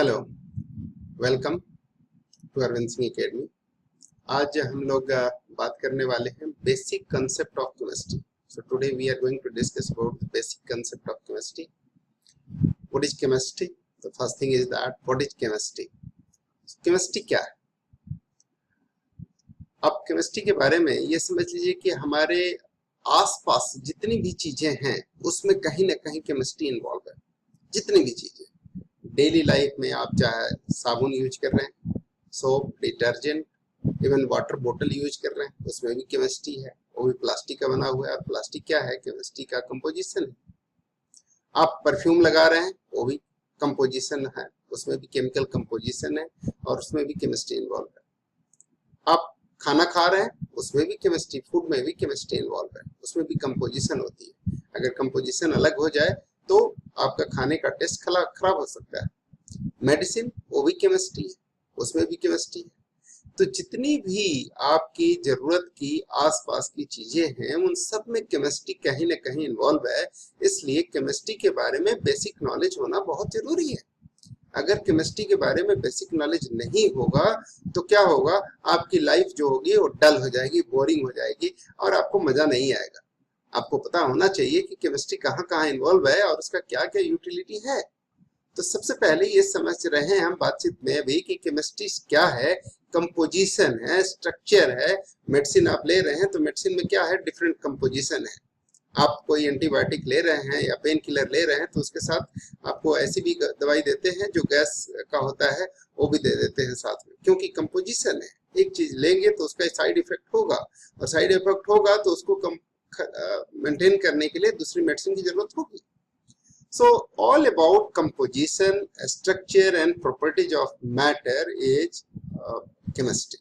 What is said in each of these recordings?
Hello, welcome to Arvind Singh academy. आज हम लोग बात करने वाले हैं basic concept of chemistry. So today we are going to discuss about the basic concept of chemistry. What is chemistry? The first thing is that what is chemistry. Chemistry क्या है? अब केमिस्ट्री के बारे में ये समझ लीजिए कि हमारे आसपास जितनी भी चीजें हैं उसमें कहीं ना कहीं केमिस्ट्री इन्वॉल्व है। जितनी भी चीजें डेली लाइफ में, आप चाहे साबुन यूज कर रहे हैं, सोप, डिटर्जेंट, इवन वाटर बोतल यूज कर रहे हैं, उसमें भी केमिस्ट्री है। वो भी प्लास्टिक का बना हुआ है। और प्लास्टिक क्या है? केमिस्ट्री का कंपोजिशन है। आप परफ्यूम लगा रहे हैं, वो भी कंपोजिशन है, उसमें भी केमिकल कंपोजिशन है और उसमें भी केमिस्ट्री इन्वॉल्व है। आप खाना खा रहे हैं, उसमें भी केमिस्ट्री, फूड में भी केमिस्ट्री इन्वॉल्व है, उसमें भी कंपोजिशन होती है। अगर कंपोजिशन अलग हो जाए तो आपका खाने का टेस्ट खराब हो सकता है। मेडिसिन, वो भी केमिस्ट्री है, उसमें भी केमिस्ट्री है। तो जितनी भी आपकी जरूरत की आसपास की चीजें हैं उन सब में केमिस्ट्री कहीं ना कहीं इन्वॉल्व है। इसलिए केमिस्ट्री के बारे में बेसिक नॉलेज होना बहुत जरूरी है। अगर केमिस्ट्री के बारे में बेसिक नॉलेज नहीं होगा तो क्या होगा? आपकी लाइफ जो होगी वो डल हो जाएगी, बोरिंग हो जाएगी और आपको मजा नहीं आएगा। आपको पता होना चाहिए कि केमिस्ट्री कहाँ कहाँ इन्वॉल्व है और उसका क्या क्या यूटिलिटी है। तो सबसे पहले ये समझ रहे हैं हम बातचीत में भी कि केमिस्ट्री क्या है। कंपोजिशन है, स्ट्रक्चर है। मेडिसिन आप ले रहे हैं तो मेडिसिन में क्या है? डिफरेंट कंपोजिशन है। आप कोई एंटीबायोटिक ले रहे हैं या पेन किलर ले रहे हैं तो उसके साथ आपको ऐसी भी दवाई देते हैं जो गैस का होता है, वो भी दे देते हैं साथ में, क्योंकि कंपोजिशन है। एक चीज लेंगे तो उसका साइड इफेक्ट होगा और साइड इफेक्ट होगा तो उसको मेंटेन करने के लिए दूसरी मेडिसिन की जरूरत होगी। So all about composition, structure and properties of matter is chemistry.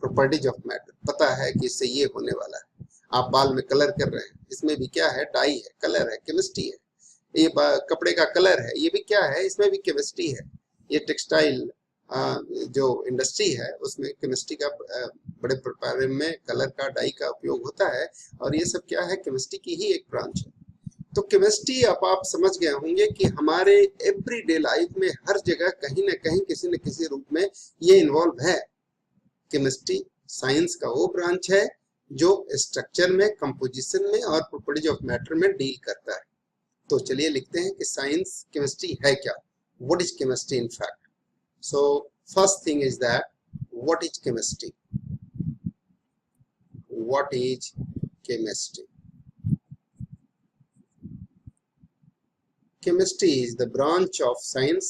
Properties of matter, पता है कि इससे ये होने वाला है। आप बाल में कलर कर रहे हैं, इसमें भी क्या है? डाई है, कलर है, केमिस्ट्री है। ये कपड़े का कलर है, ये भी क्या है? इसमें भी केमिस्ट्री है। ये टेक्सटाइल जो इंडस्ट्री है उसमें केमिस्ट्री का बड़े पैमाने में कलर का, डाई का उपयोग होता है और ये सब क्या है? केमिस्ट्री की ही एक ब्रांच है। तो केमिस्ट्री अब आप समझ गए होंगे कि हमारे एवरीडे लाइफ में हर जगह कहीं ना कहीं किसी न किसी रूप में ये इन्वॉल्व है। केमिस्ट्री साइंस का वो ब्रांच है जो स्ट्रक्चर में, कंपोजिशन में और प्रॉपर्टीज ऑफ मैटर में डील करता है। तो चलिए लिखते हैं कि साइंस केमिस्ट्री है क्या। What is chemistry in fact? So first thing is that what is chemistry. What is chemistry? Chemistry is the branch of science.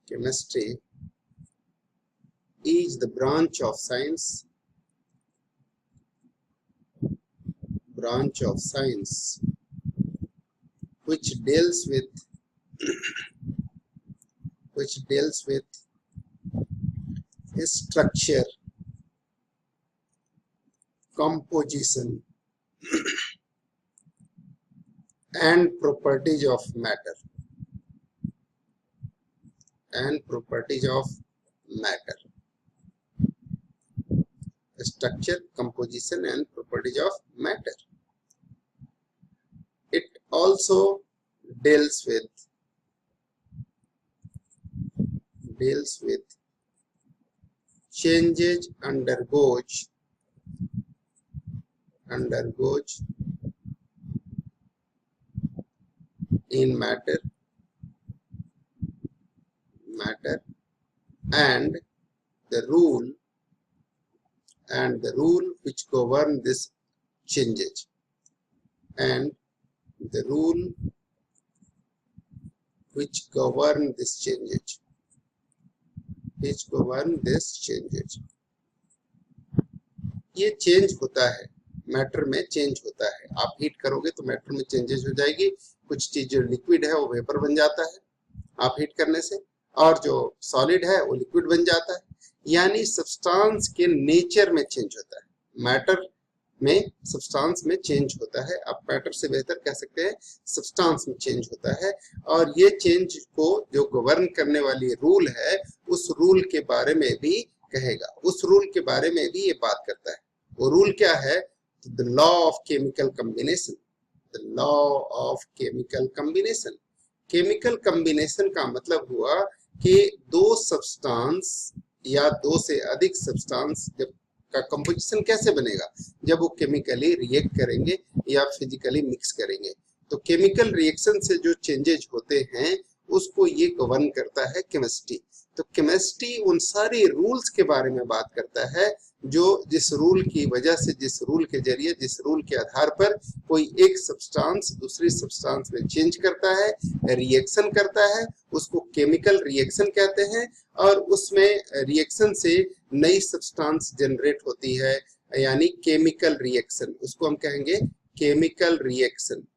Chemistry is the branch of science. Branch of science which deals with structure, composition and properties of matter. Structure, composition and properties of matter. It also deals with changes undergoes in matter and the rule which govern this changes ये change होता है, matter में change होता है। आप heat करोगे तो matter में चेंजेस हो जाएगी। कुछ चीज जो लिक्विड है वो वेपर बन जाता है आप हीट करने से, और जो सॉलिड है वो लिक्विड बन जाता है। यानी सब्सटेंस के नेचर में चेंज होता है, मैटर में सब्सटेंस में चेंज होता है। आप मैटर से बेहतर कह सकते हैं सब्सटेंस में चेंज होता है। और ये चेंज को जो गवर्न करने वाली रूल है उस रूल के बारे में भी कहेगा, उस रूल के बारे में भी ये बात करता है। वो रूल क्या है? The law of chemical combination. The law of chemical combination. Chemical combination का मतलब हुआ कि दो सब्सटेंस या दो से अधिक सब्सटेंस जब का कंपोजिशन कैसे बनेगा, जब वो केमिकली रिएक्ट करेंगे या फिजिकली मिक्स करेंगे। तो केमिकल रिएक्शन से जो चेंजेज होते हैं उसको ये गवर्न करता है केमिस्ट्री। तो केमिस्ट्री उन सारी रूल्स के बारे में बात करता है जो जिस रूल की वजह से, जिस रूल के जरिए, जिस रूल के आधार पर कोई एक सब्सटेंस दूसरी सब्सटेंस में चेंज करता है, रिएक्शन करता है, उसको केमिकल रिएक्शन कहते हैं। और उसमें रिएक्शन से नई सब्सटेंस जनरेट होती है, यानी केमिकल रिएक्शन, उसको हम कहेंगे केमिकल रिएक्शन।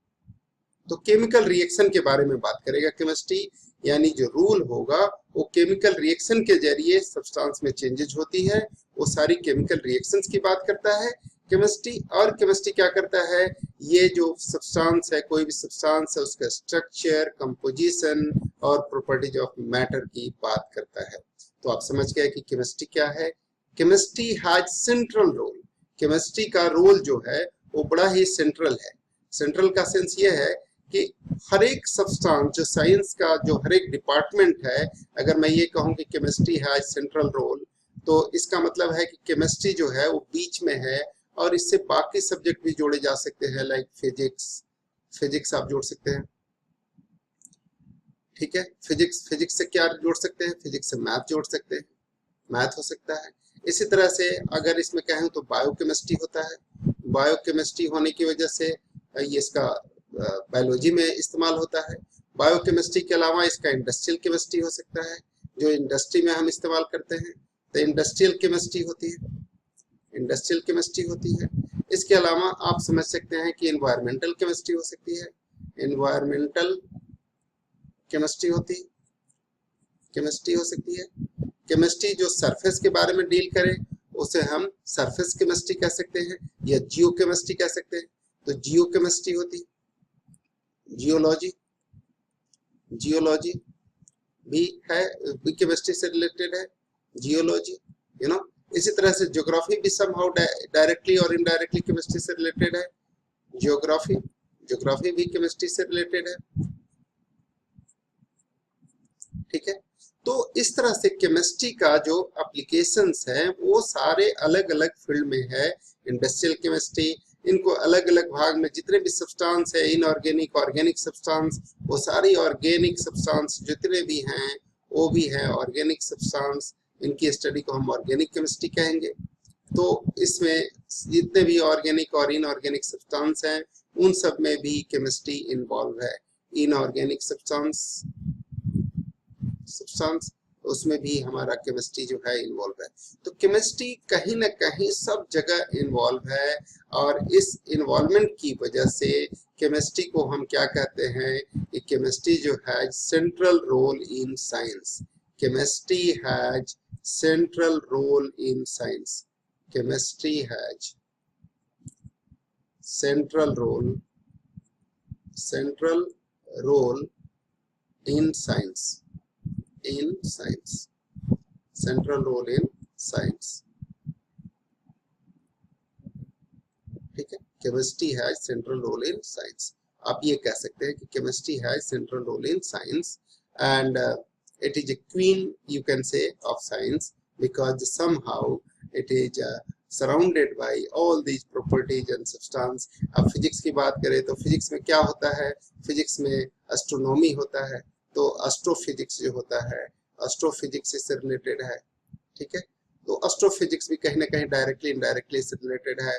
तो केमिकल रिएक्शन के बारे में बात करेगा केमिस्ट्री, यानी जो रूल होगा वो केमिकल रिएक्शन के जरिए सब्सटेंस में चेंजेज होती है, वो सारी केमिकल रिएक्शंस की बात करता है केमिस्ट्री। और केमिस्ट्री क्या करता है, ये जो सब्सटेंस है, कोई भी सब्सटेंस है, उसका स्ट्रक्चर, कंपोजिशन और प्रॉपर्टीज ऑफ मैटर की बात करता है। तो आप समझ गए कि केमिस्ट्री क्या है। Chemistry has central role. Chemistry का रोल जो है वो बड़ा ही सेंट्रल है। सेंट्रल का सेंस ये है कि हर एक सब्सटेंस, जो साइंस का जो हर एक डिपार्टमेंट है, अगर मैं ये कहूँ कि केमिस्ट्री हैज सेंट्रल रोल, तो इसका मतलब है कि केमिस्ट्री जो है वो बीच में है और इससे बाकी सब्जेक्ट भी जोड़े जा सकते हैं, लाइक फिजिक्स। फिजिक्स आप जोड़ सकते हैं, ठीक है। फिजिक्स से क्या जोड़ सकते हैं, फिजिक्स से मैथ जोड़ सकते हैं, मैथ हो सकता है। इसी तरह से अगर इसमें कहें तो बायोकेमिस्ट्री होता है। बायोकेमिस्ट्री होने की वजह से ये इसका बायोलॉजी में इस्तेमाल होता है। बायोकेमिस्ट्री के अलावा इसका इंडस्ट्रियल केमिस्ट्री हो सकता है, जो इंडस्ट्री में हम इस्तेमाल करते हैं, तो इंडस्ट्रियल केमिस्ट्री होती है, इंडस्ट्रियल केमिस्ट्री होती है। इसके अलावा आप समझ सकते हैं कि एनवायरमेंटल केमिस्ट्री हो सकती है, एनवायरमेंटल केमिस्ट्री होती केमिस्ट्री हो सकती है। केमिस्ट्री जो सरफेस के बारे में डील करे उसे हम सरफेस केमिस्ट्री कह सकते हैं या जियो केमिस्ट्री कह सकते हैं। तो जियो केमिस्ट्री होती है, जियोलॉजी, जियोलॉजी भी है, भी केमिस्ट्री से रिलेटेड है, जियोलॉजी, यू नो। इसी तरह से ज्योग्राफी भी समहाउ डायरेक्टली और इनडायरेक्टली केमिस्ट्री से रिलेटेड है। ज्योग्राफी, ज्योग्राफी भी केमिस्ट्री से रिलेटेड है, ठीक है। तो इस तरह से केमिस्ट्री का जो एप्लीकेशंस हैं वो सारे अलग अलग फील्ड में है। इंडस्ट्रियल केमिस्ट्री, इनको अलग अलग भाग में जितने भी सब्सटेंस है, इनऑर्गेनिक, ऑर्गेनिक सब्सटेंस, वो सारी ऑर्गेनिक सब्सटेंस जितने भी हैं वो भी है ऑर्गेनिक सब्सटेंस। इनकी स्टडी को हम ऑर्गेनिक केमिस्ट्री कहेंगे। तो इसमें जितने भी ऑर्गेनिक और इनऑर्गेनिक सब्सटेंस हैं उन सब में भी केमिस्ट्री इन्वॉल्व है। इनऑर्गेनिक सब्सटेंस उसमें भी हमारा केमिस्ट्री जो है इन्वॉल्व है। तो केमिस्ट्री कहीं ना कहीं सब जगह इन्वॉल्व है और इस इन्वॉल्वमेंट की वजह से केमिस्ट्री को हम क्या कहते हैं कि केमिस्ट्री जो है central role in science. Chemistry has central role in science. Chemistry has central role in science, in science, central role in science, ठीक है। Chemistry has central role in science. आप ये कह सकते हैं कि chemistry has central role in science and it is a queen, you can say, of science because somehow it is surrounded by all these properties and substance. अब physics की बात करें तो फिजिक्स में क्या होता है, फिजिक्स में एस्ट्रोनॉमी होता है, तो एस्ट्रोफिजिक्स जो होता है एस्ट्रोफिजिक्स से रिलेटेड है, ठीक है। तो एस्ट्रोफिजिक्स भी कहीं ना कहीं डायरेक्टली इनडायरेक्टली से रिलेटेड है।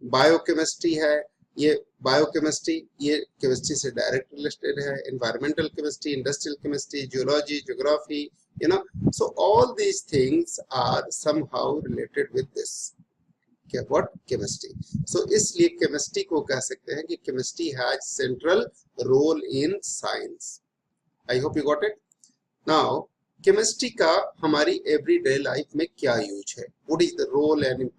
बायोकेमिस्ट्री है, ये बायोकेमिस्ट्री ये केमिस्ट्री से डायरेक्ट रिलेटेड है। Environmental chemistry, industrial chemistry, geology, geography, you know, so all these things are somehow related with this क्या व्हाट केमिस्ट्री। सो इसलिए केमिस्ट्री को कह सकते हैं कि chemistry has central role in science. I hope you got it. Now chemistry का हमारी एवरीडे लाइफ में क्या यूज है, what is the role and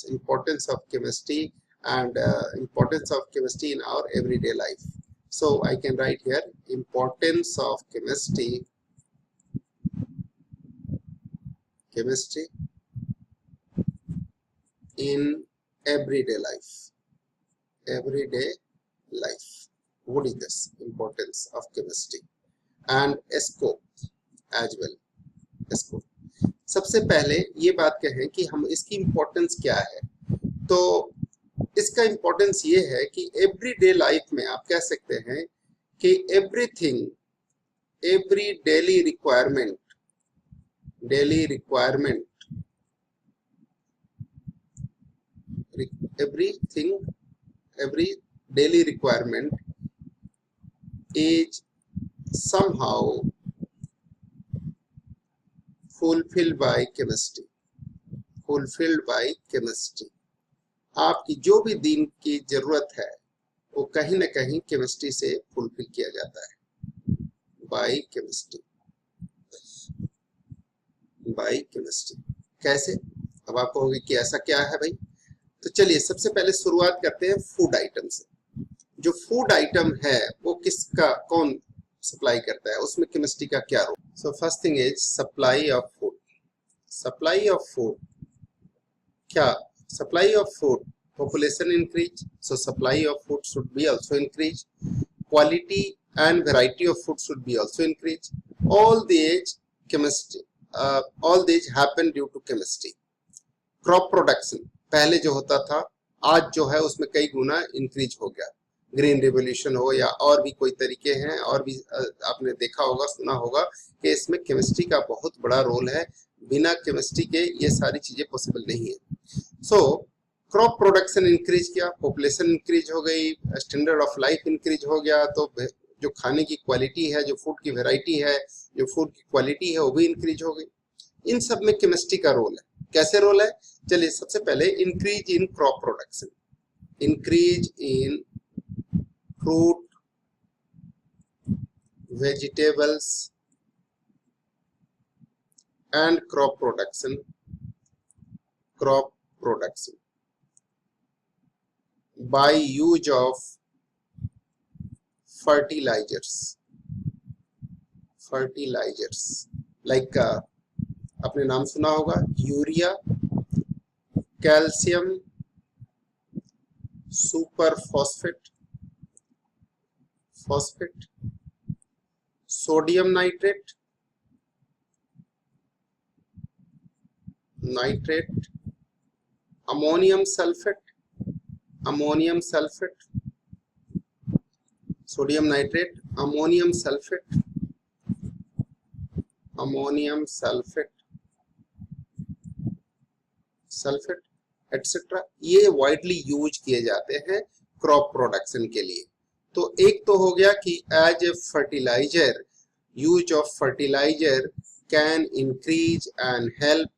importance of chemistry and importance of chemistry in our everyday life. So I can write here importance of chemistry in everyday life. Everyday life, what is this importance of chemistry? and scope as well. scope सबसे पहले ये बात कहें कि हम इसकी importance क्या है। तो इसका इंपॉर्टेंस ये है कि एवरीडे लाइफ में आप कह सकते हैं कि everything, every daily requirement, everything, every daily requirement is somehow fulfilled by chemistry. आपकी जो भी दिन की जरूरत है वो कहीं ना कहीं केमिस्ट्री से फुलफिल किया जाता है, बाय केमिस्ट्री। कैसे? अब आप कहोगे कि ऐसा क्या है भाई। तो चलिए सबसे पहले शुरुआत करते हैं फूड आइटम से। जो फूड आइटम है वो किसका, कौन सप्लाई करता है, उसमें केमिस्ट्री का क्या role. So first thing is supply of food. Supply of food क्या? Supply of food, population increase, so supply of food should be also increase. Quality and variety of food should be also increase. All these happen due to chemistry. Crop production पहले जो होता था आज जो है उसमें कई गुना इंक्रीज हो गया। ग्रीन रिवोल्यूशन हो या और भी कोई तरीके हैं, और भी आपने देखा होगा, सुना होगा कि इसमें केमिस्ट्री का बहुत बड़ा रोल है। बिना केमिस्ट्री के ये सारी चीजें पॉसिबल नहीं है। सो क्रॉप प्रोडक्शन इंक्रीज किया, पॉपुलेशन इंक्रीज हो गई, स्टैंडर्ड ऑफ लाइफ इंक्रीज हो गया, तो जो खाने की क्वालिटी है, जो फूड की वैरायटी है, जो फूड की क्वालिटी है वो भी इंक्रीज हो गई। इन सब में केमिस्ट्री का रोल है। कैसे रोल है? चलिए सबसे पहले increase in crop production, increase in fruit, vegetables and crop production by use of fertilizers like आपने नाम सुना होगा urea, calcium, super phosphate, sodium nitrate, ammonium sulphate, sodium nitrate, ammonium sulphate etcetera, ये वाइडली यूज किए जाते हैं crop production के लिए। तो एक तो हो गया कि as a fertiliser, use of fertiliser can increase and help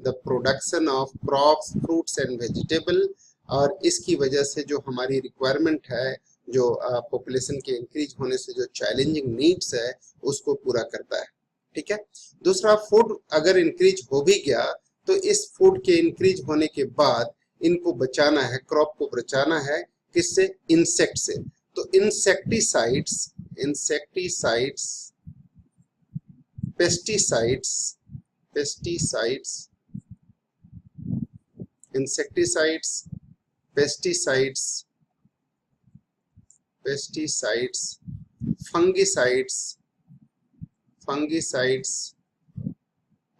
the production of crops, fruits and vegetable, और इसकी वजह से जो हमारी रिक्वायरमेंट है, जो पॉपुलेशन के इंक्रीज होने से जो चैलेंजिंग नीड्स है उसको पूरा करता है। ठीक है। दूसरा, फूड अगर इंक्रीज हो भी गया तो इस फूड के इंक्रीज होने के बाद इनको बचाना है, क्रॉप को बचाना है, किससे? इंसेक्ट से। तो insecticides, pesticides, fungicides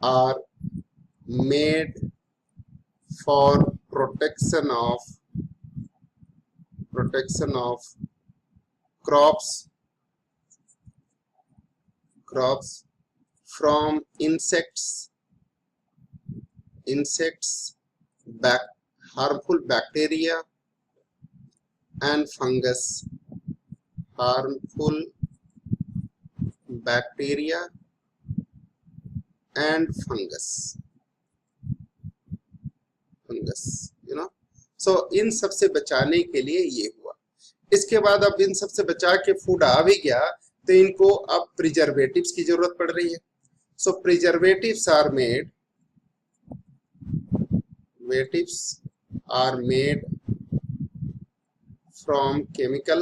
are made for protection of crops from insects, harmful bacteria and fungus, सो इन सब से बचाने के लिए ये हुआ। इसके बाद अब इन सब से बचा के फूड आ भी गया तो इनको अब प्रिजर्वेटिव्स की जरूरत पड़ रही है। So preservatives are made from chemical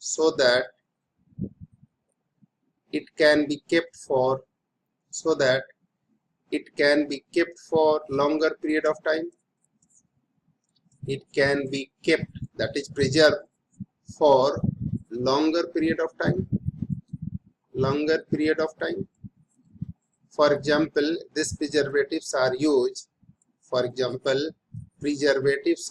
so that it can be kept for longer period of time. It can be kept, that is preserved for longer period of time, longer period of time. For example, these preservatives are used, for example, preservatives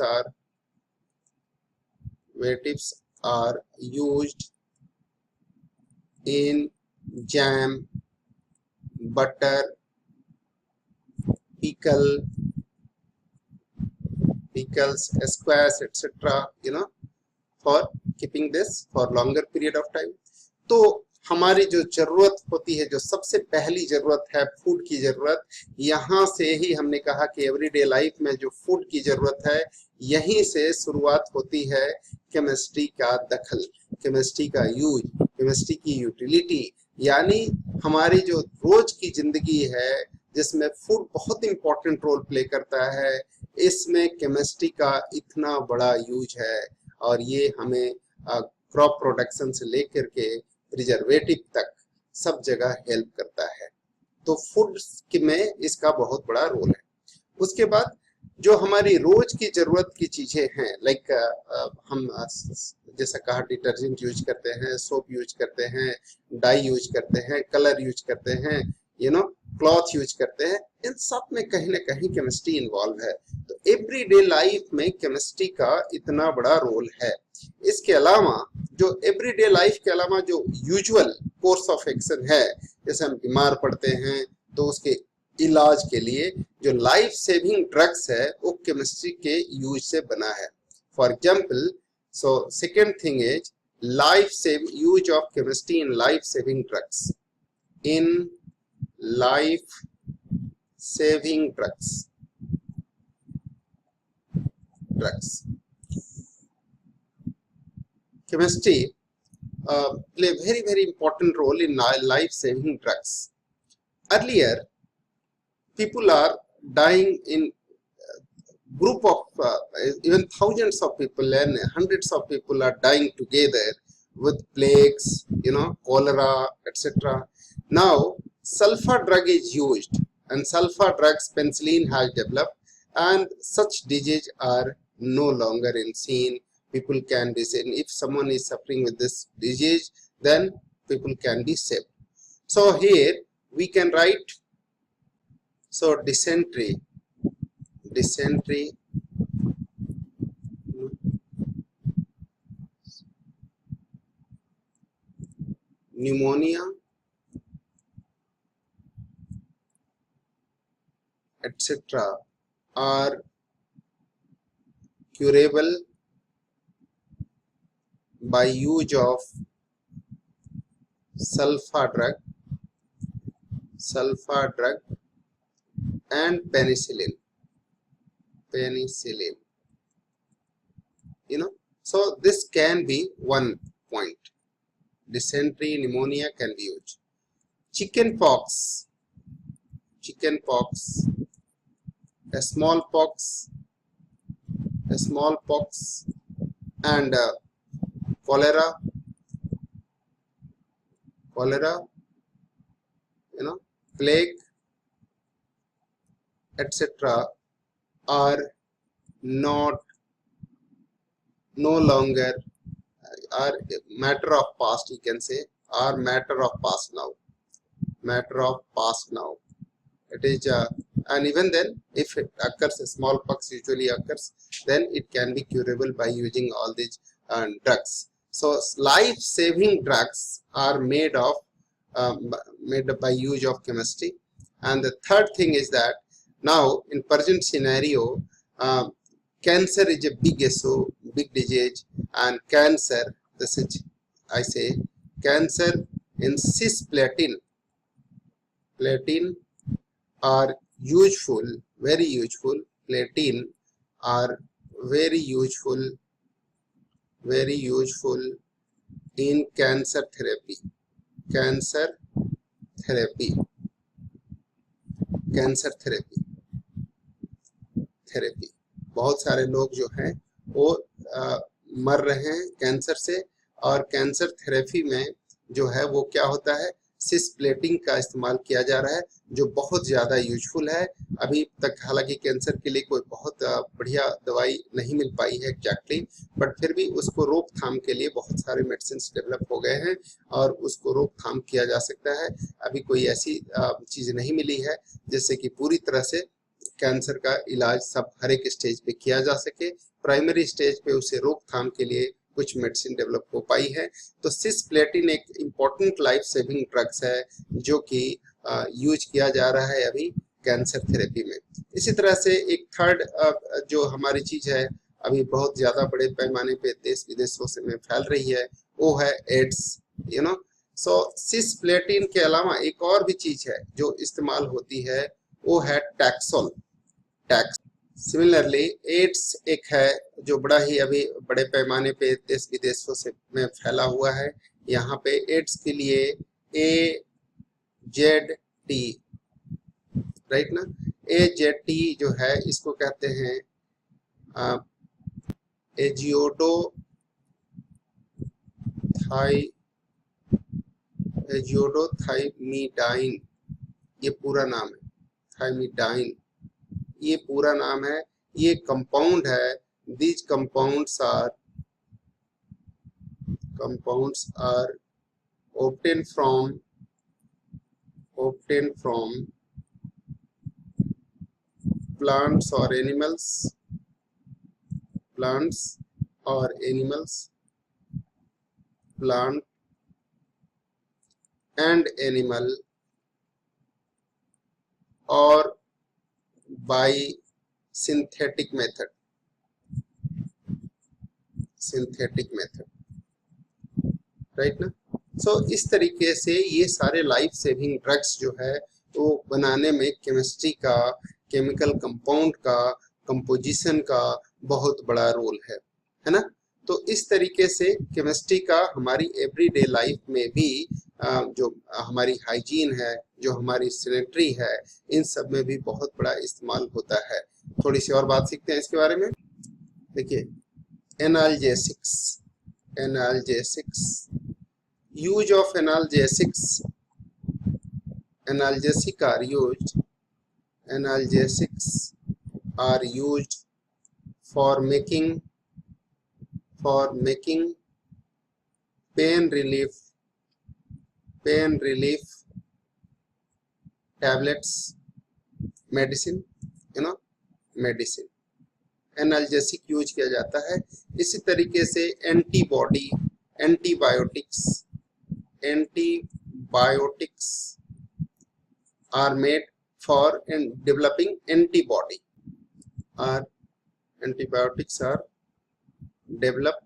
are used in jam, butter, pickles, squash, etc. For keeping this for longer period of time. तो हमारी जो जरूरत होती है, जो सबसे पहली जरूरत है फूड की जरूरत, यहाँ से ही हमने कहा कि एवरीडे लाइफ में जो फूड की जरूरत है, यहीं से शुरुआत होती है केमिस्ट्री का दखल, केमिस्ट्री का यूज, केमिस्ट्री की यूटिलिटी। यानी हमारी जो रोज की जिंदगी है जिसमें फूड बहुत इंपॉर्टेंट रोल प्ले करता है, इसमें केमिस्ट्री का इतना बड़ा यूज है और ये हमें क्रॉप प्रोडक्शन से लेकर के प्रिजर्वेटिव तक सब जगह हेल्प करता है। तो फूड में इसका बहुत बड़ा रोल है। उसके बाद जो हमारी रोज की जरूरत की चीजें हैं, लाइक हम जैसा कहा डिटर्जेंट यूज करते हैं, सोप यूज करते हैं, डाई यूज करते हैं, कलर यूज करते हैं, क्लॉथ यूज करते हैं, इन सब में कहीं ना कहीं केमिस्ट्री इन्वॉल्व है। तो एवरीडे लाइफ में केमिस्ट्री का इतना बड़ा रोल है। इसके अलावा जो एवरीडे लाइफ के अलावा जो यूजुअल कोर्स ऑफ एक्शन है, जैसे हम बीमार पड़ते हैं तो उसके इलाज के लिए जो लाइफ सेविंग ड्रग्स है वो केमिस्ट्री के यूज से बना है। For example, so second thing is life save use of chemistry in life saving drugs, in life saving drugs. Chemistry play a very important role in life saving drugs. Earlier people are dying in group of even thousands of people and hundreds of people are dying together with plagues, cholera, etc. Now sulfur drug is used and sulfur drugs penicillin has developed, and such disease are no longer seen. People can be saved. If someone is suffering with this disease, then people can be saved. So here we can write, so dysentery, pneumonia, etc. are curable by use of sulfur drug and penicillin. So this can be one point. Dysentery, pneumonia can be used. Chickenpox, smallpox, and cholera, plague, etc. are no longer, are matter of past, you can say, are matter of past now. It is and even then, if it occurs, smallpox usually occurs, then it can be curable by using all these drugs. So life-saving drugs are made by use of chemistry. And the third thing is that now in present scenario, cancer is a big issue, big disease, and cancer, this is, I say, cancer in cisplatin are useful, very useful. Platin are very useful in cancer therapy. बहुत सारे लोग जो हैं वो मर रहे हैं cancer से, और कैंसर थेरेपी में जो है वो क्या होता है, सिस्प्लेटिन का इस्तेमाल किया जा रहा है, जो बहुत ज़्यादा यूजफुल है। अभी तक हालांकि कैंसर के लिए कोई बहुत बढ़िया दवाई नहीं मिल पाई है एग्जैक्टली, बट फिर भी उसको रोकथाम के लिए बहुत सारे मेडिसिन डेवलप हो गए हैं और उसको रोकथाम किया जा सकता है। अभी कोई ऐसी चीज़ नहीं मिली है जिससे कि पूरी तरह से कैंसर का इलाज सब हर एक स्टेज पे किया जा सके। प्राइमरी स्टेज पे उसे रोकथाम के लिए कुछ मेडिसिन डेवलप हो पाई है। तो सिस्प्लेटिन एक इम्पॉर्टेंट लाइफ सेविंग ड्रग्स है जो कि यूज किया जा रहा है अभी कैंसर थेरेपी में। इसी तरह से एक थर्ड जो हमारी चीज है अभी बहुत ज्यादा बड़े पैमाने पे देश विदेशों से में फैल रही है, वो है AIDS, you know. So cisplatin के अलावा एक और भी चीज है जो इस्तेमाल होती है, वो है टैक्सोल। टैक्स सिमिलरली एड्स एक है जो बड़ा ही अभी बड़े पैमाने पे देश विदेशों से में फैला हुआ है। यहाँ पे एड्स के लिए AZT, राइट ना, AZT जो है इसको कहते हैं एजियोडोथाइमीडाइन, ये पूरा नाम है, थाइमीडाइन ये पूरा नाम है। ये कंपाउंड है। These compounds are obtained from plants or animals, plant and animal, or by synthetic method, right ना। सो इस तरीके से ये सारे लाइफ सेविंग ड्रग्स जो है वो बनाने में केमिस्ट्री का, केमिकल कंपाउंड का, कंपोजिशन का बहुत बड़ा रोल है ना। तो इस तरीके से केमिस्ट्री का हमारी एवरीडे लाइफ में भी जो हमारी हाइजीन है, जो हमारी सैनिटरी है, इन सब में भी बहुत बड़ा इस्तेमाल होता है। थोड़ी सी और बात सीखते हैं इसके बारे में। देखिए, analgesics, use of analgesics are used for making pain relief tablets, medicine, medicine analgesic use किया जाता है। इसी तरीके से antibiotics are made for developing antibody, antibiotics are developed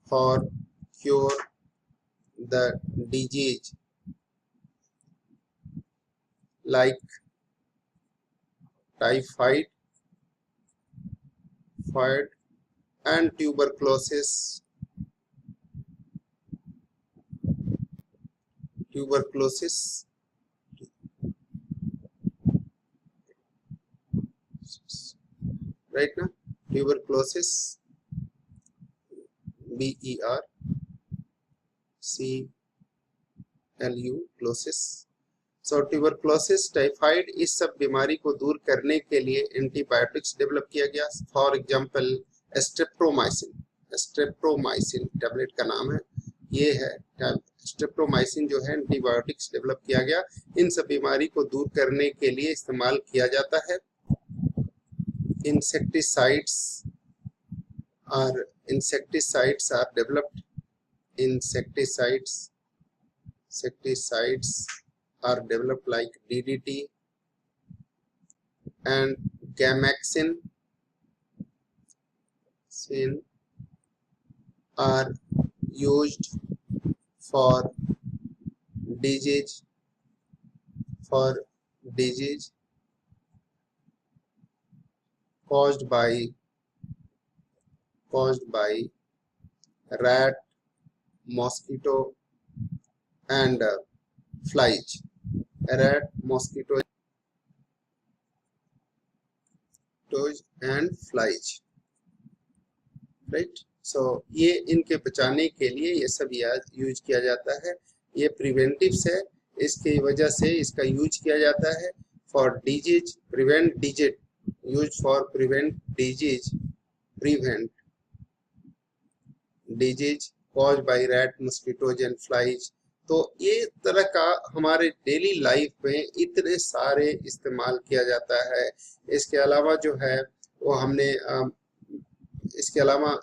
for cure the disease like typhoid and tuberculosis, right now, tuberculosis, BERCLU, so tuberculosis, typhoid, इस सब बीमारी को दूर करने के लिए एंटीबायोटिक्स डेवलप किया गया। फॉर एग्जांपल स्ट्रेप्टोमाइसिन टैबलेट का नाम है, ये है स्ट्रेप्टोमाइसिन जो है एंटीबायोटिक्स डेवलप किया गया। इन सब बीमारी को दूर करने के लिए इस्तेमाल किया जाता है। Insecticides are developed, insecticides are developed like DDT and Gamaxin are used for disease caused by rat, mosquito and flies, rat, mosquito and flies, right? ये इनके बचाने के लिए ये सब यूज किया जाता है। ये प्रिवेंटिव्स है, इसकी वजह से इसका यूज किया जाता है for disease, prevent disease, use for prevent disease, prevent disease cause by rat, mosquitoes and flies. तो ये तरह का हमारे डेली लाइफ में इतने सारे इस्तेमाल किया जाता है। इसके अलावा जो है वो हमने इसके अलावा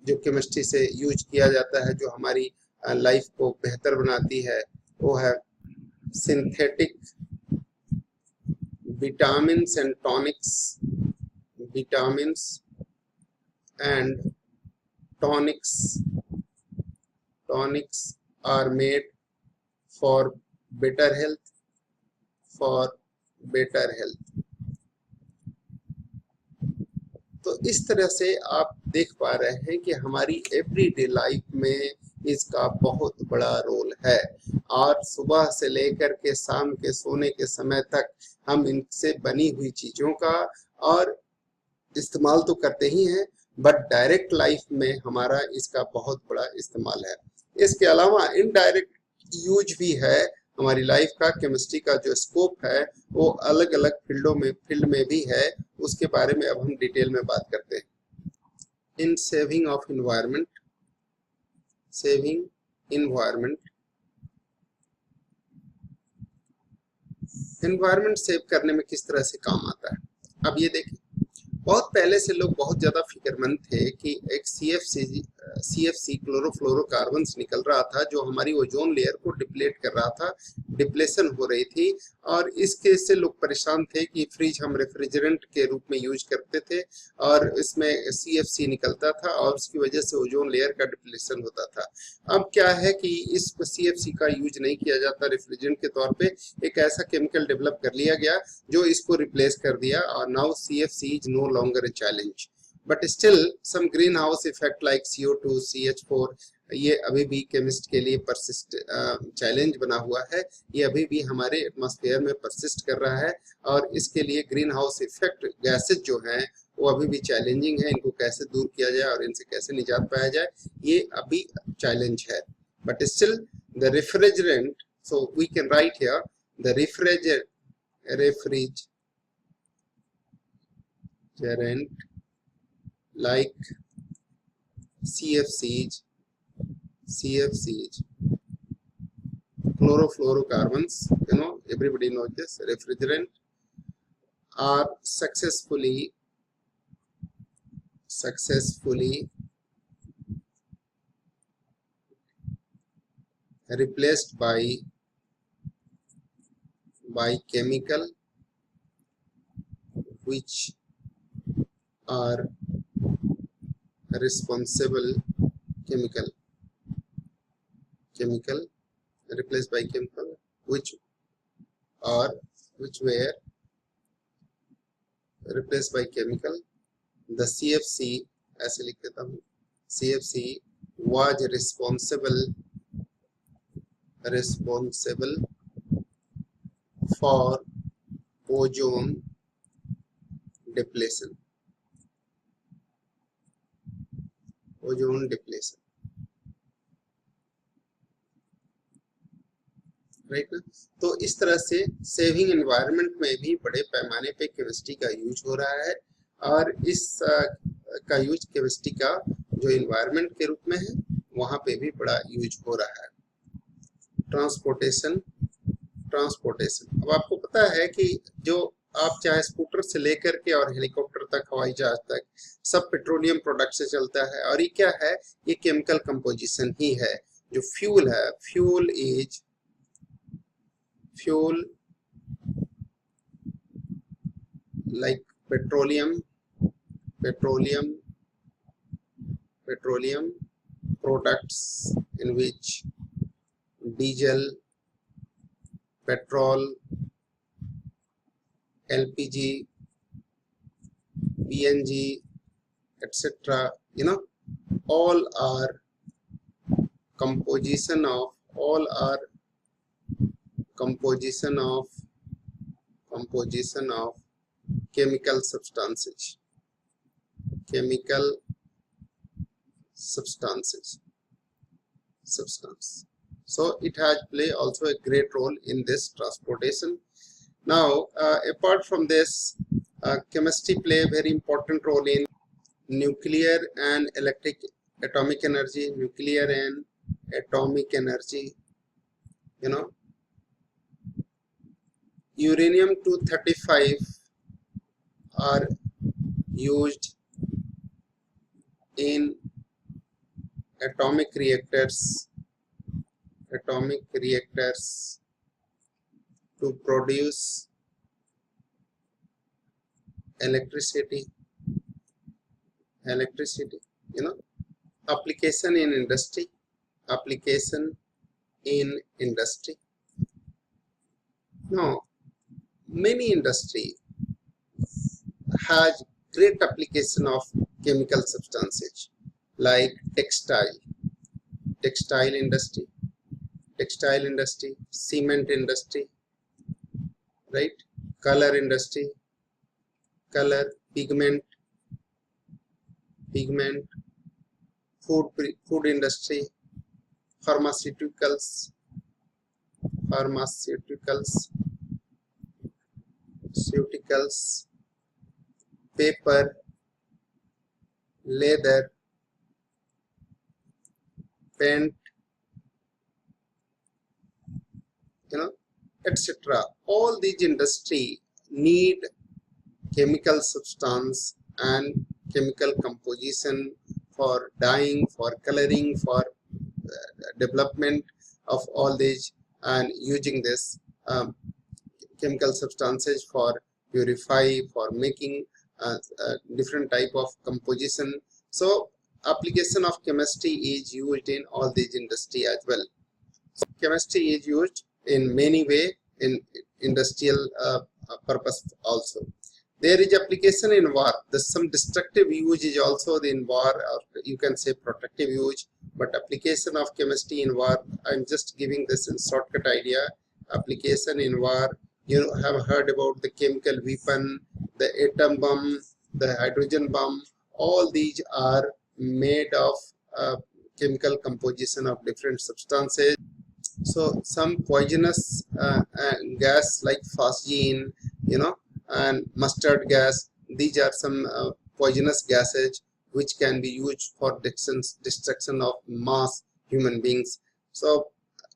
जो केमिस्ट्री से यूज किया जाता है, जो हमारी लाइफ को बेहतर बनाती है, वो है synthetic vitamins and tonics. Vitamins and tonics are made for better health, for better health। तो इस तरह से आप देख पा रहे हैं कि हमारी एवरीडे लाइफ में इसका बहुत बड़ा रोल है, और सुबह से लेकर के शाम के सोने के समय तक हम इनसे बनी हुई चीजों का और इस्तेमाल तो करते ही हैं, बट डायरेक्ट लाइफ में हमारा इसका बहुत बड़ा इस्तेमाल है। इसके अलावा इनडायरेक्ट यूज भी है हमारी लाइफ का। केमिस्ट्री का जो स्कोप है वो अलग अलग फील्ड में भी है, उसके बारे में अब हम डिटेल में बात करते हैं। इन saving of environment, saving environment, environment save करने में किस तरह से काम आता है। अब ये देखिए, बहुत पहले से लोग बहुत ज्यादा फिक्रमंद थे कि एक सीएफसी क्लोरोफ्लोरोकार्बन्स निकल रहा था, जो हमारी ओजोन लेयर को डिप्लेट कर रहा था, डिप्लेशन हो रही थी, और इसके से लोग परेशान थे कि फ्रिज हम रेफ्रिजरेंट के रूप में यूज करते थे और इसमें सीएफसी निकलता था और उसकी वजह से ओजोन लेयर का डिप्लेशन होता था। अब क्या है कि इस सीएफसी का यूज नहीं किया जाता रेफ्रिजरेंट के तौर पे, एक ऐसा केमिकल डेवलप कर लिया गया जो इसको रिप्लेस कर दिया, और now CFC is no longer a challenge, but still some greenhouse effect like CO2, CH4 ये अभी भी केमिस्ट के लिए परसिस्ट चैलेंज बना हुआ है। ये अभी भी हमारे एटमॉस्फेयर में परसिस्ट कर रहा है, और इसके लिए ग्रीन हाउस इफेक्ट गैसेज जो हैं वो अभी भी चैलेंजिंग है। इनको कैसे दूर किया जाए और इनसे कैसे निजात पाया जाए, ये अभी चैलेंज है। But still the refrigerant, so we can write here the refrigerant like CFCs, chlorofluorocarbons, everybody knows this, refrigerant are successfully replaced by chemical which are responsible, chemical replaced by chemical which were replaced by chemical। the CFC, ऐसे लिख देता हूँ, CFC was responsible for ozone depletion, right ना। तो इस तरह से saving environment में भी बड़े पैमाने पे केमिस्ट्री का यूज हो रहा है, और इस का यूज केमिस्ट्री का जो एनवायरनमेंट के रूप में है वहां पे भी बड़ा यूज हो रहा है। ट्रांसपोर्टेशन, अब आपको पता है कि जो आप चाहे स्कूटर से लेकर के और हेलीकॉप्टर तक, हवाई जहाज तक, सब पेट्रोलियम प्रोडक्ट से चलता है, और ये क्या है, ये केमिकल कंपोजिशन ही है। जो फ्यूल है, fuel like petroleum products, in which diesel, petrol, LPG, PNG, etc., all are composition of chemical substances, substance. So it has play also a great role in this transportation. Now, apart from this, chemistry play a very important role in nuclear and electric atomic energy, you know, uranium-235 are used in atomic reactors to produce electricity, application in industry. Now, many industry has great application of chemical substances like textile industry, cement industry, right? Color industry, pigment, food industry, pharmaceuticals, paper, leather, paint, etc. All these industry need chemical substance and chemical composition for dyeing, for coloring, for development of all these, and using this chemical substances for purify, for making different type of composition. So application of chemistry is used in all these industry as well. So chemistry is used in many way in industrial purpose also. There is application in war. There's some destructive use is also in war, or you can say protective use, but application of chemistry in war, I'm just giving this in shortcut idea. Application in war, you have heard about the chemical weapon, the atom bomb, the hydrogen bomb. All these are made of chemical composition of different substances. So some poisonous gas like phosgene, and mustard gas, these are some poisonous gases which can be used for destruction of mass human beings. So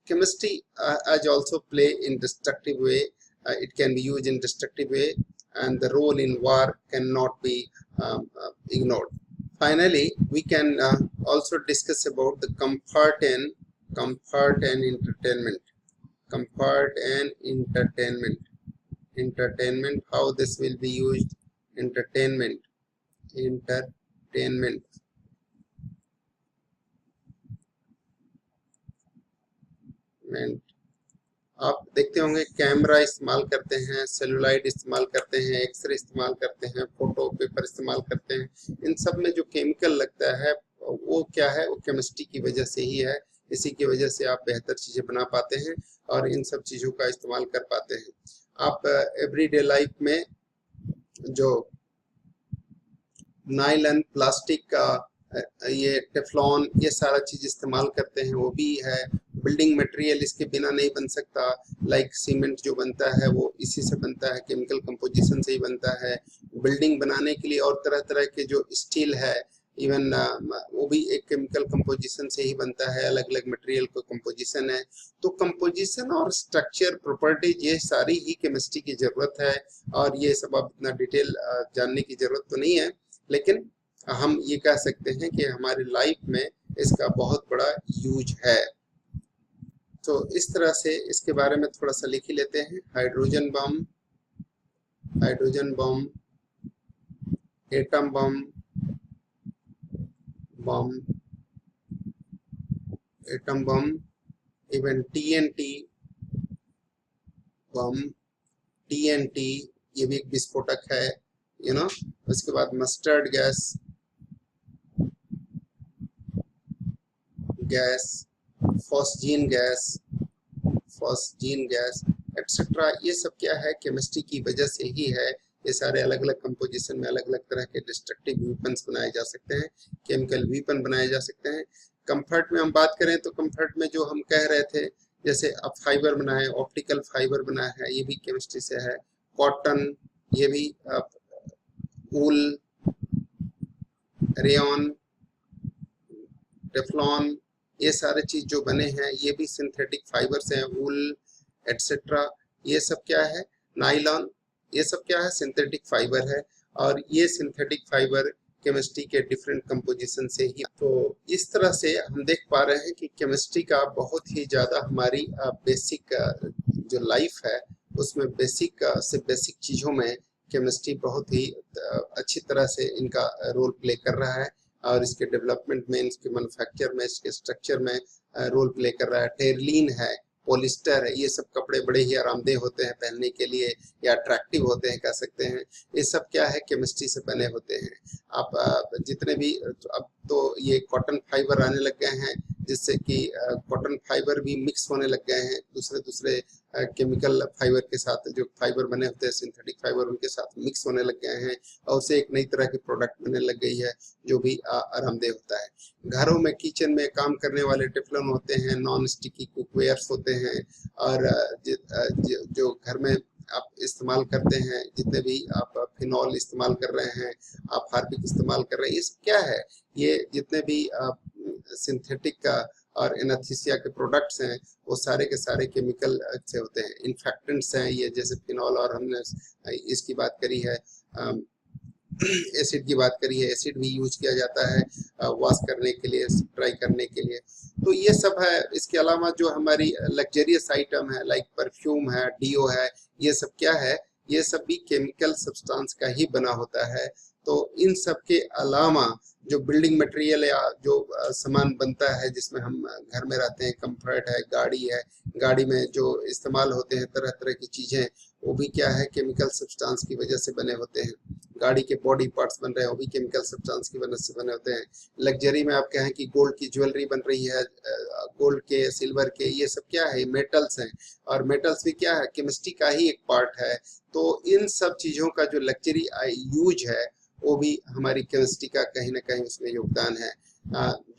chemistry as also play in destructive way. It can be used in destructive way, and the role in war cannot be ignored. Finally, we can also discuss about the comfort and entertainment, how this will be used. entertainment आप देखते होंगे camera इस्तेमाल करते हैं, सेलुलाइड इस्तेमाल करते हैं, x ray इस्तेमाल करते हैं, फोटो पेपर इस्तेमाल करते हैं। इन सब में जो केमिकल लगता है वो क्या है, वो केमिस्ट्री की वजह से ही है। इसी की वजह से आप बेहतर चीजें बना पाते हैं और इन सब चीजों का इस्तेमाल कर पाते हैं। आप एवरीडे लाइफ में जो नायलॉन, प्लास्टिक का, ये टेफ्लॉन, ये सारा चीज इस्तेमाल करते हैं, वो भी है। बिल्डिंग मटेरियल इसके बिना नहीं बन सकता। लाइक सीमेंट जो बनता है वो इसी से बनता है, केमिकल कंपोजिशन से ही बनता है। बिल्डिंग बनाने के लिए और तरह तरह के जो स्टील है, इवन वो भी एक केमिकल कंपोजिशन से ही बनता है, अलग अलग मटेरियल का कंपोजिशन है। तो कंपोजिशन और स्ट्रक्चर, प्रॉपर्टीज, ये सारी ही केमिस्ट्री की जरूरत है। और ये सब अब इतना डिटेल जानने की जरूरत तो नहीं है, लेकिन हम ये कह सकते हैं कि हमारी लाइफ में इसका बहुत बड़ा यूज है। तो इस तरह से इसके बारे में थोड़ा सा लिख ही लेते हैं। Hydrogen bomb, atom bomb, even TNT, ये भी एक विस्फोटक है, उसके बाद mustard gas, phosgene gas, etcetera, ये सब क्या है, केमिस्ट्री की वजह से ही है। ये सारे अलग अलग कंपोजिशन में अलग अलग तरह के डिस्ट्रक्टिव वीपन्स बनाए जा सकते हैं, केमिकल वीपन बनाए जा सकते हैं। कंफर्ट में हम बात करें तो कंफर्ट में जो हम कह रहे थे, जैसे अब फाइबर बना है, ऑप्टिकल फाइबर बना है, ये भी केमिस्ट्री से है। कॉटन, ये भी वूल, रेयन, टेफ्लॉन, ये सारे चीज जो बने हैं ये भी सिंथेटिक फाइबर से हैं। वूल एटसेट्रा, ये सब क्या है, नाइलॉन, ये सब क्या है, सिंथेटिक फाइबर है। और ये सिंथेटिक फाइबर केमिस्ट्री के डिफरेंट कंपोजिशन से ही। तो इस तरह से हम देख पा रहे हैं कि केमिस्ट्री का बहुत ही ज़्यादा हमारी बेसिक जो लाइफ है उसमें बेसिक से बेसिक चीज़ों में केमिस्ट्री बहुत ही अच्छी तरह से इनका रोल प्ले कर रहा है, और इसके डेवलपमेंट में, इसके मैन्युफैक्चर में, इसके स्ट्रक्चर में रोल प्ले कर रहा है। टेरलिन है, पॉलिस्टर है, ये सब कपड़े बड़े ही आरामदेह होते हैं पहनने के लिए, या अट्रैक्टिव होते हैं कह सकते हैं। ये सब क्या है, केमिस्ट्री से बने होते हैं। आप जितने भी, अब तो ये कॉटन फाइबर आने लग गए हैं, जिससे कि कॉटन फाइबर भी मिक्स होने लग गए हैं दूसरे दूसरे केमिकल फाइबर के साथ। जो फाइबर बने होते हैं सिंथेटिक फाइबर, उनके साथ मिक्स होने लग गए हैं, और उससे एक नई तरह की प्रोडक्ट बनने लग गई है जो भी आरामदेह होता है। घरों में, किचन में काम करने वाले टेफ्लॉन होते हैं, नॉन स्टिकी कुकवेयर्स होते हैं, और जो घर में आप इस्तेमाल करते हैं, जितने भी आप फिनॉल इस्तेमाल कर रहे हैं, आप हार्पिक इस्तेमाल कर रहे हैं, ये सब क्या है, ये जितने भी सिंथेटिक का और एनास्थीसिया के प्रोडक्ट्स हैं वो सारे के सारे केमिकल से होते हैं। इन्फेक्टेंट्स हैं ये, जैसे फिनॉल, और हमने इसकी बात करी है, एसिड की बात करी है। एसिड भी यूज किया जाता है वॉश करने के लिए, ड्राई करने के लिए। तो ये सब है। इसके अलावा जो हमारी लग्जरियस आइटम है, लाइक परफ्यूम है, डीओ है, ये सब क्या है, ये सब भी केमिकल सब्सटेंस का ही बना होता है। तो इन सब के अलावा जो बिल्डिंग मटेरियल या जो सामान बनता है जिसमें हम घर में रहते हैं, कंफर्ट है, गाड़ी है, गाड़ी में जो इस्तेमाल होते हैं तरह तरह की चीज़ें, वो भी क्या है, केमिकल सब्सटेंस की वजह से बने होते हैं। गाड़ी के बॉडी पार्ट्स बन रहे हैं वो भी केमिकल सब्सटेंस की वजह से बने होते हैं। लग्जरी में आप कहें कि गोल्ड की ज्वेलरी बन रही है, गोल्ड के, सिल्वर के, ये सब क्या है, मेटल्स हैं, और मेटल्स भी क्या है, केमिस्ट्री का ही एक पार्ट है। तो इन सब चीज़ों का जो लग्जरी यूज है वो भी हमारी केमिस्ट्री का कहीं ना कहीं उसमें योगदान है।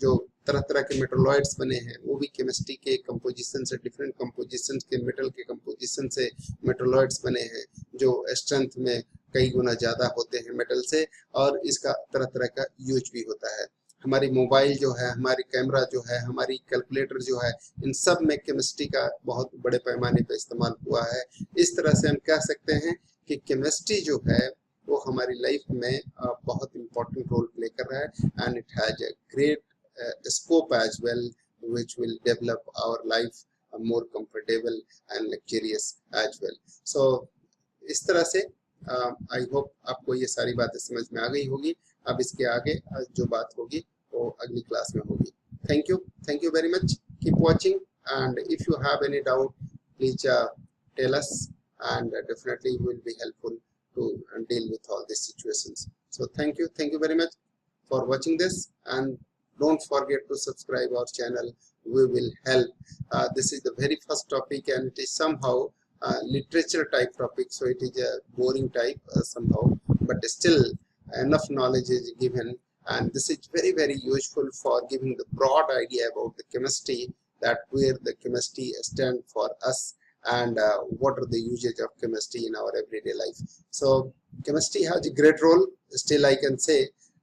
जो तरह तरह के मेटलॉइड्स बने हैं वो भी केमिस्ट्री के कंपोजिशन से, डिफरेंट कंपोजिशन के मेटल के कंपोजिशन से मेटलॉइड्स बने हैं, जो स्ट्रेंथ में कई गुना ज़्यादा होते हैं मेटल से, और इसका तरह तरह का यूज भी होता है। हमारी मोबाइल जो है, हमारी कैमरा जो है, हमारी कैलकुलेटर जो है, इन सब में केमिस्ट्री का बहुत बड़े पैमाने पर इस्तेमाल हुआ है। इस तरह से हम कह सकते हैं कि केमिस्ट्री जो है वो हमारी लाइफ में बहुत इम्पोर्टेंट रोल प्ले कर रहा है, and it has a great scope as well, which will develop our life more comfortable and luxurious as well. So इस तरह से आई होप आपको ये सारी बातें समझ में आ गई होगी। अब इसके आगे जो बात होगी वो अगली क्लास में होगी। Thank you very much, keep watching, and if you have any doubt please tell us, and definitely will be helpful to deal with all these situations. So thank you very much for watching this, and don't forget to subscribe our channel. We will help. This is the very first topic, and it is somehow literature type topic, so it is a boring type somehow, but still enough knowledge is given, and this is very useful for giving the broad idea about the chemistry, that where the chemistry stand for us, and what are the usage of chemistry in our everyday life. So chemistry has a great role. Still I can say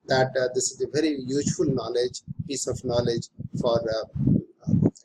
that this is a very useful knowledge, piece of knowledge for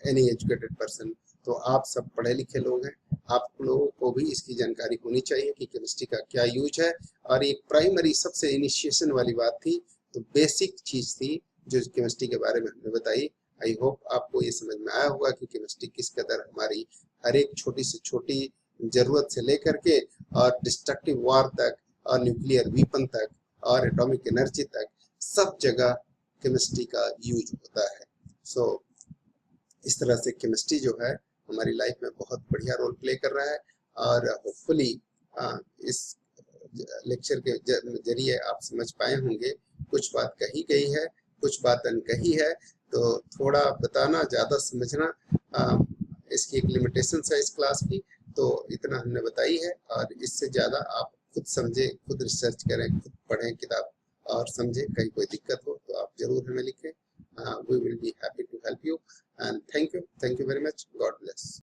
any educated person. तो आप सब पढ़े लिखे लोग हैं, आप लोगों को भी इसकी जानकारी होनी चाहिए कि केमिस्ट्री का क्या यूज है। और एक प्राइमरी सबसे इनिशिएशन वाली बात थी, तो बेसिक चीज थी जो केमिस्ट्री के बारे में हमने बताई। आई होप आपको ये समझ में आया होगा कि केमिस्ट्री किस कदर हमारी हर एक छोटी से छोटी जरूरत से लेकर के और डिस्ट्रक्टिव वार तक और न्यूक्लियर वीपन तक और एटॉमिक एनर्जी तक सब जगह केमिस्ट्री का यूज होता है। सो इस तरह से केमिस्ट्री जो है हमारी लाइफ में बहुत बढ़िया रोल प्ले कर रहा है, और होपफुली इस लेक्चर के जरिए आप समझ पाए होंगे। कुछ बात कही गई है, कुछ बात अनकही है, तो थोड़ा बताना, ज़्यादा समझना, इसकी एक लिमिटेशन है इस क्लास की, तो इतना हमने बताई है, और इससे ज़्यादा आप खुद समझें, खुद रिसर्च करें, खुद पढ़ें किताब और समझें। कहीं कोई दिक्कत हो तो आप जरूर हमें लिखें। We will be happy to help you and thank you very much. God bless.